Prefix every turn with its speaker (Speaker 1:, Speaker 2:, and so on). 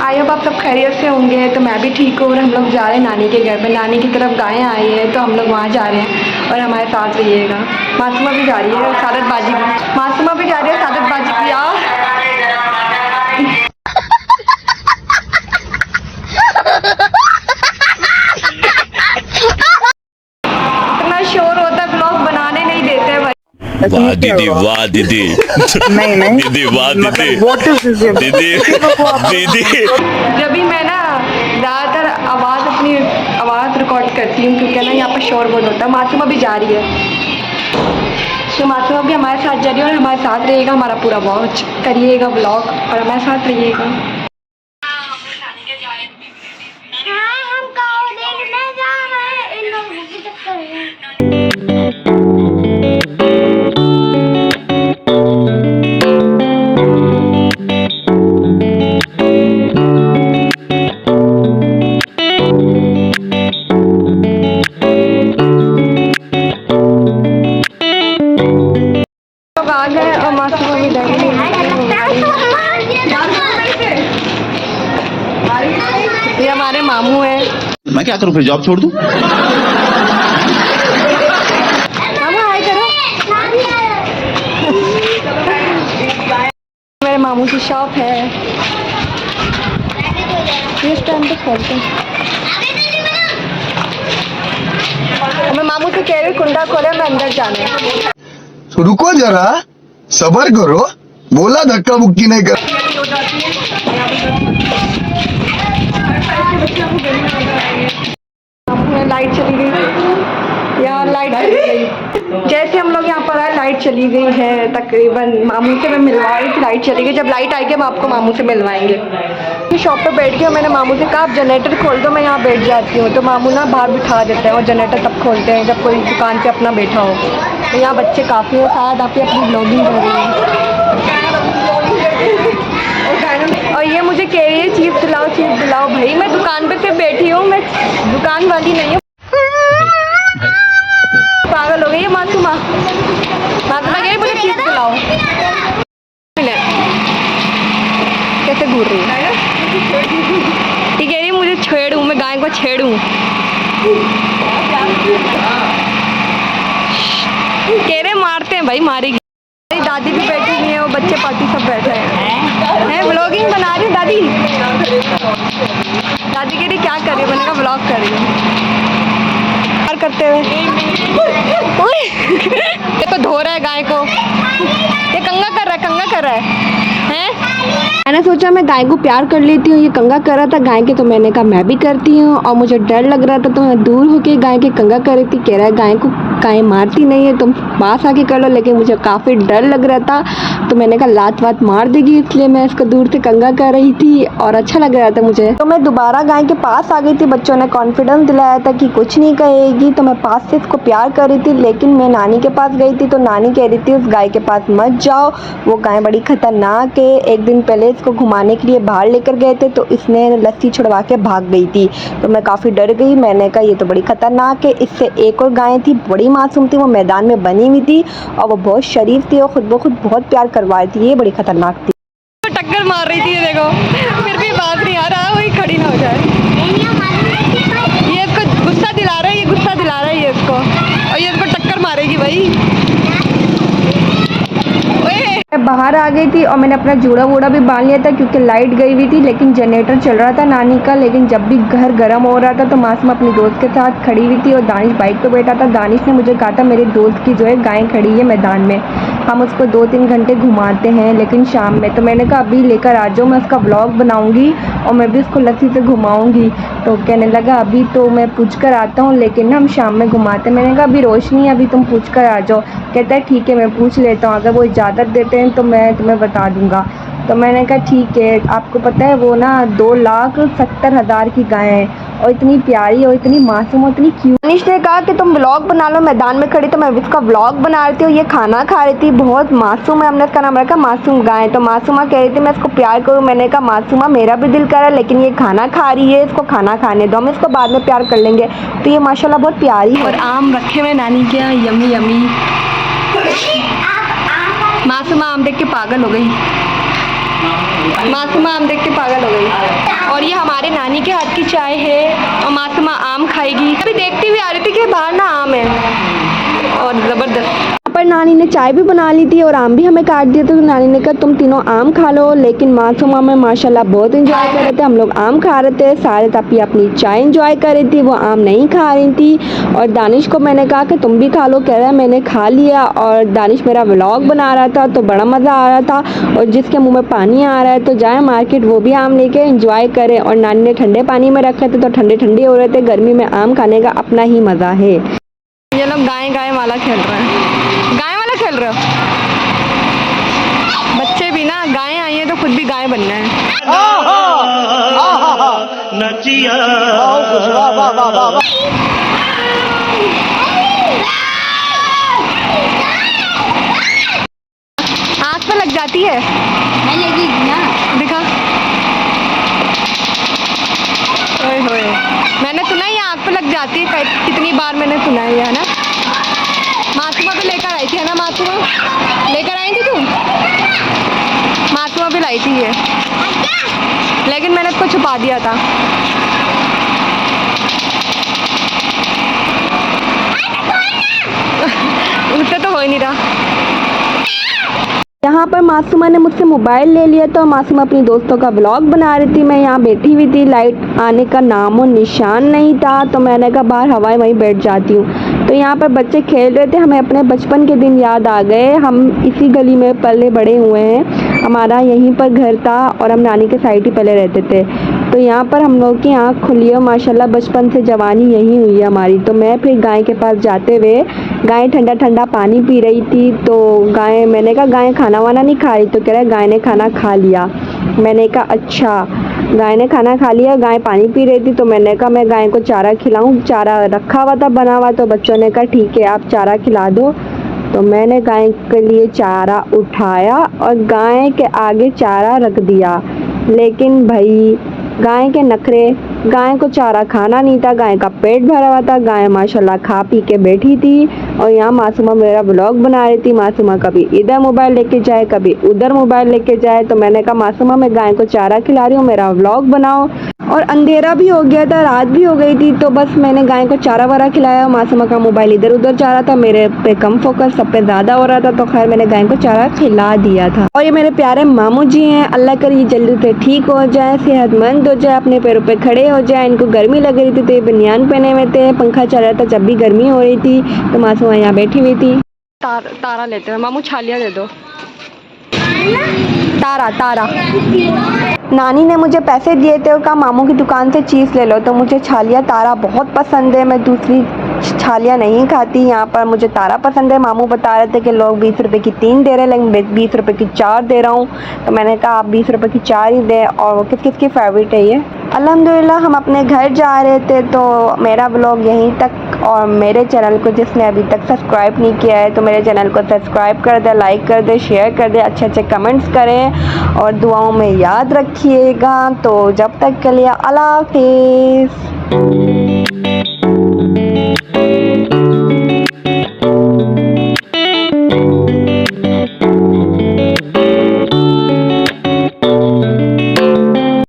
Speaker 1: I hope आप सब खैरियत से होंगे। तो मैं भी ठीक हूँ और हम लोग जा रहे हैं नानी के घर पे। नानी की तरफ गायें आई है तो हम लोग वहाँ जा रहे हैं और हमारे साथ रहिएगा। मासूमा भी जा रही है, सादत बाजी भी, मासूमा भी जा रही है, सादत बाजी की। इतना शोर होता है, ब्लॉग बनाने नहीं देते हैं भाई।
Speaker 2: वाह दीदी, वाह दीदी।
Speaker 3: नहीं नहीं
Speaker 2: दीदी वाह दीदी, दीदी दीदी।
Speaker 1: जब भी मैं ना ज़्यादातर अपनी आवाज़ रिकॉर्ड करती हूँ क्योंकि ना यहाँ पर शोर बहुत होता है। मासूमा भी जा रही है तो मासूमा भी हमारे साथ जा रही है और हमारे साथ रहेगा। हमारा पूरा वॉच करिएगा ब्लॉग और हमारे साथ रहिएगा। और मासूमा भी ये हमारे मामू है।
Speaker 4: मैं क्या करूं, फिर जॉब छोड़ दूं?
Speaker 1: मामू हाय करो। मेरे मामू की शॉप है, इस टाइम पे खोलते हैं। मैं मामू से कह रही हूँ कुंडा खोले, मैं अंदर जाना है।
Speaker 5: रुको जरा, सबर करो, बोला धक्का मुक्की नहीं कर।
Speaker 1: लाइट चली गई यार, लाइट चली गई। जैसे हम लोग यहाँ पर आए लाइट चली गई है तकरीबन। मामू से मैं मिलवा रही थी, लाइट चली गई। जब लाइट आएगी हम आपको मामू से मिलवाएंगे। शॉप पे बैठ गए, मैंने मामू से कहा आप जनरेटर खोल दो, मैं यहाँ बैठ जाती हूँ। तो मामू ना बाहर बिठा देते हैं और जनरेटर तब खोलते हैं जब कोई दुकान पे अपना बैठा हो। तो यहाँ बच्चे काफ़ी हैं, शायद आप अपनी ब्लॉगिंग कर रही हैं। और ये मुझे कह रही है चीज़ दिलाओ, चीज़ दिलाओ। भाई मैं दुकान पे सिर्फ बैठी हूँ, मैं दुकान वाली नहीं हूँ। पागल हो गई है मासूमा। मासूमा कह रही मुझे चीज़ दिलाओ। कैसे घूर रही है, ये कह रही मुझे छेड़ूं, मैं गाय को छेड़ूं। कह रहे मारते हैं भाई, मारेगी। दादी भी बैठी हुई है और बच्चे पार्टी सब बैठे हैं। व्लॉगिंग बना रही दादी। दादी कह रही क्या कर रही है, मैंने कहा व्लॉग कर रही हूँ करते हुए। ये तो धो रहा है गाय को, ये कंगा कर रहा है, कंगा कर रहा है। मैंने सोचा मैं गाय को प्यार कर लेती हूँ, ये कंगा कर रहा था गाय के, तो मैंने कहा मैं भी करती हूँ। और मुझे डर लग रहा था तो मैं दूर होके गाय के कंगा कर रही थी। कह रहा है गाय को गाय मारती नहीं है, तुम पास आके कर लो। लेकिन मुझे काफ़ी डर लग रहा था तो मैंने कहा लात वात मार देगी, इसलिए मैं इसको दूर से कंगा कर रही थी और अच्छा लग रहा था मुझे। तो मैं दोबारा गाय के पास आ गई थी। बच्चों ने कॉन्फिडेंस दिलाया था कि कुछ नहीं कहेगी, तो मैं पास से इसको प्यार कर रही थी। लेकिन मैं नानी के पास गई थी तो नानी कह रही थी उस गाय के पास मत जाओ, वो गाय बड़ी खतरनाक है। एक दिन पहले इसको घुमाने के लिए बाहर लेकर गए थे तो इसने लस्सी छुड़वा के भाग गई थी। तो मैं काफ़ी डर गई, मैंने कहा ये तो बड़ी खतरनाक है। इससे एक और गाय थी, बड़ी मासूम थी, वो मैदान में बनी हुई थी और वो बहुत शरीफ थी और खुद ब खुद बहुत प्यार करवा रही थी। ये बड़ी खतरनाक थी। तो टक्कर मार रही थी, देखो फिर भी बात नहीं आ रहा, वही खड़ी ना हो जाए। ये इसको गुस्सा दिला रहा है, ये गुस्सा दिला रहा है ये इसको, और ये इसको टक्कर मारेगी भाई। मैं बाहर आ गई थी और मैंने अपना जूड़ा वूड़ा भी बांध लिया था क्योंकि लाइट गई हुई थी। लेकिन जनरेटर चल रहा था नानी का। लेकिन जब भी घर गर्म हो रहा था तो मासूमा अपनी दोस्त के साथ खड़ी हुई थी और दानिश बाइक पे बैठा था। दानिश ने मुझे कहा था मेरे दोस्त की जो है गाय खड़ी है मैदान में, हम उसको 2-3 घंटे घुमाते हैं लेकिन शाम में। तो मैंने कहा अभी लेकर आ जाओ, मैं उसका व्लॉग बनाऊंगी और मैं भी उसको लस्सी से घुमाऊंगी। तो कहने लगा अभी तो मैं पूछ कर आता हूँ, लेकिन ना हम शाम में घुमाते हैं। मैंने कहा अभी रोशनी है, अभी तुम पूछ कर आ जाओ। कहता है ठीक है मैं पूछ लेता हूँ, अगर वो इजाज़त देते हैं तो मैं तुम्हें बता दूंगा। तो मैंने कहा ठीक है। आपको पता है वो ना 2,70,000 की गाय है और इतनी प्यारी और इतनी मासूम और इतनी क्यूट। दानिश ने कहा कि तुम व्लॉग बना लो मैदान में खड़ी, तो मैं उसका व्लॉग बना रही थी और ये खाना खा रही थी, बहुत मासूम है। हमने इसका नाम रखा मासूम गाय। तो मासूमा कह रही थी मैं इसको प्यार करूँ। मैंने कहा मासूमा मेरा भी दिल कर रहा है लेकिन ये खाना खा रही है, इसको खाना खाने दो, हम इसको बाद में प्यार कर लेंगे। तो ये माशाल्लाह बहुत प्यारी है। और आम रखे हुए नानी के यहाँ, यमी यमी। मासूमा आम देख के पागल हो गई, मासूमा आम देख के पागल हो गई। के हाथ की चाय है और मासूमा आम खाएगी। अभी देखती हुई आ रही थी कि बाहर ना आम है और ज़बरदस्त। पर नानी ने चाय भी बना ली थी और आम भी हमें काट दिया, तो नानी ने कहा तुम तीनों आम खा लो। लेकिन मासूमा में माशाल्लाह बहुत इंजॉय कर रहे थे, हम लोग आम खा रहे थे, सारे तापी अपनी चाय इंजॉय कर रही थी, वो आम नहीं खा रही थी। और दानिश को मैंने कहा कि तुम भी खा लो, कह रहा है मैंने खा लिया। और दानिश मेरा व्लॉग बना रहा था तो बड़ा मज़ा आ रहा था, और जिसके मुँह में पानी आ रहा है तो जाए मार्केट वो भी आम लेके इंजॉय करे। और नानी ने ठंडे पानी में रखे थे तो ठंडे ठंडे हो रहे थे। गर्मी में आम खाने का अपना ही मज़ा है। ये लोग गाय गाय वाला खेल रहे हैं, गाय वाला खेल रहे हो बच्चे भी ना। गाय आई है तो खुद भी गाय बनना है। आँख पे लग जाती है,
Speaker 3: मैं लगेगी ना।
Speaker 1: दिखा। ओए होए, मैंने सुना है ये आँख पे लग जाती है, कितनी बार मैंने सुना है ये, है ना। मासूमा भी लेकर आई थी, है ना। मासूमा लेकर आई थी तुम, मासूमा भी लाई थी ये, लेकिन मैंने इसको छुपा दिया था। उससे तो हो ही नहीं रहा। यहाँ पर मासूमा ने मुझसे मोबाइल ले लिया, तो मासूमा अपनी दोस्तों का व्लॉग बना रही थी। मैं यहाँ बैठी हुई थी, लाइट आने का नामो निशान नहीं था, तो मैंने कहा बाहर हवाएं वहीं बैठ जाती हूँ। तो यहाँ पर बच्चे खेल रहे थे, हमें अपने बचपन के दिन याद आ गए। हम इसी गली में पले बड़े हुए हैं, हमारा यहीं पर घर था और हम नानी के साइड ही पहले रहते थे। तो यहाँ पर हम लोग की आँख खुली है माशाल्लाह, बचपन से जवानी यहीं हुई है हमारी। तो मैं फिर गाय के पास जाते हुए, गाय ठंडा ठंडा पानी पी रही थी, तो गाय, मैंने कहा गाय खाना वाना नहीं खा रही, तो कह रहा है गाय ने खाना खा लिया। मैंने कहा अच्छा, गाय ने खाना खा लिया। गाय पानी पी रही थी तो मैंने कहा मैं गाय को चारा खिलाऊं, चारा रखा हुआ था बना हुआ, तो बच्चों ने कहा ठीक है आप चारा खिला दो। तो मैंने गाय के लिए चारा उठाया और गाय के आगे चारा रख दिया। लेकिन भाई गाय के नखरे, गाय को चारा खाना नहीं था, गाय का पेट भरा हुआ था, गाय माशाल्लाह खा पी के बैठी थी। और यहाँ मासूमा मेरा व्लॉग बना रही थी। मासूमा कभी इधर मोबाइल लेके जाए, कभी उधर मोबाइल लेके जाए, तो मैंने कहा मासूमा मैं गाय को चारा खिला रही हूँ, मेरा व्लॉग बनाओ। और अंधेरा भी हो गया था, रात भी हो गई थी, तो बस मैंने गाय को चारा वारा खिलाया। मासूमा का मोबाइल इधर उधर जा रहा था, मेरे पे कम फोकस, सब पे ज़्यादा हो रहा था, तो खैर मैंने गाय को चारा खिला दिया था। और ये मेरे प्यारे मामू जी हैं, अल्लाह करे ये जल्दी से ठीक हो जाए, सेहतमंद हो जाए, अपने पैरों पे खड़े हो जाए। इनको गर्मी लग रही थी तो ये बनियान पहने हुए थे, पंखा चल रहा था जब भी गर्मी हो रही थी, तो मासूमा यहाँ बैठी हुई थी। तारा लेते हैं मामू, छालिया दे दो। तारा तारा नानी ने मुझे पैसे दिए थे और कहा मामू की दुकान से चीज़ ले लो, तो मुझे छालिया तारा बहुत पसंद है, मैं दूसरी छालिया नहीं खाती। यहाँ पर मुझे तारा पसंद है। मामू बता रहे थे कि लोग 20 रुपए की 3 दे रहे हैं, लेकिन 20 रुपए की 4 दे रहा हूँ, तो मैंने कहा आप 20 रुपए की 4 ही दें। और किस किस की फेवरेट है ये। अल्हम्दुलिल्लाह हम अपने घर जा रहे थे, तो मेरा व्लॉग यहीं तक। और मेरे चैनल को जिसने अभी तक सब्सक्राइब नहीं किया है तो मेरे चैनल को सब्सक्राइब कर दे, लाइक कर दे, शेयर कर दे, अच्छे अच्छे कमेंट्स करें और दुआओं में याद रखिएगा। तो जब तक के लिए अल्लाह हाफिज़।